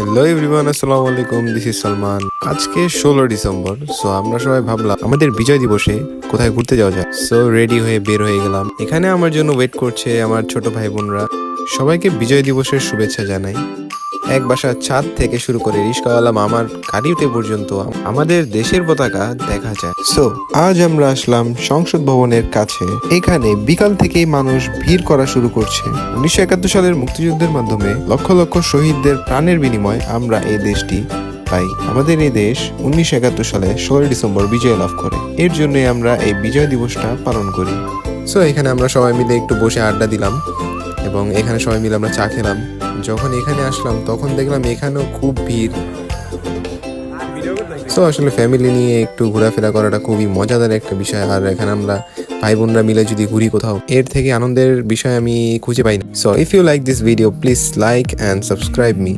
Hello everyone, আসসালামু আলাইকুম। This is Salman. আজকে 16 ডিসেম্বর। সো আমরা সবাই ভাবলাম আমাদের বিজয় দিবসে কোথায় ঘুরতে যাওয়া যায়। সো রেডি হয়ে বের হয়ে গেলাম। এখানে আমার জন্য ওয়েট করছে আমার ছোট ভাই বোনরা। সবাইকে বিজয় দিবসের শুভেচ্ছা জানাই। এক বাসার ছাদ থেকে শুরু করে রিস্কাওয়ালা মামার গাড়িতে পর্যন্ত আমাদের দেশের পতাকা দেখা যায়। সো আজ আমরা আসলাম সংসদ ভবনের কাছে। এখানে বিকাল থেকেই মানুষ ভিড় করা শুরু করছে। 1971 সালের মুক্তিযুদ্ধের মাধ্যমে লক্ষ লক্ষ শহীদদের প্রাণের বিনিময়ে আমরা এই দেশটি পাই। আমাদের এই দেশ 1971 সালে 16 ডিসেম্বর বিজয় লাভ করে। এর জন্যই আমরা এই বিজয় দিবসটা পালন করি। সো এখানে আমরা সবাই মিলে একটু বসে আড্ডা দিলাম এবং এখানে সবাই মিলে আমরা চা খেলাম। যখন এখানে আসলাম তখন দেখলাম এখানেও খুব ভিড়। তো আসলে ফ্যামিলি নিয়ে একটু ঘোরাফেরা করাটা খুবই মজাদার একটা বিষয়। আর এখানে আমরা ভাই বোনরা মিলে যদি ঘুরি কোথাও, এর থেকে আনন্দের বিষয় আমি খুঁজে পাই না। So if you like this video, please like and subscribe me.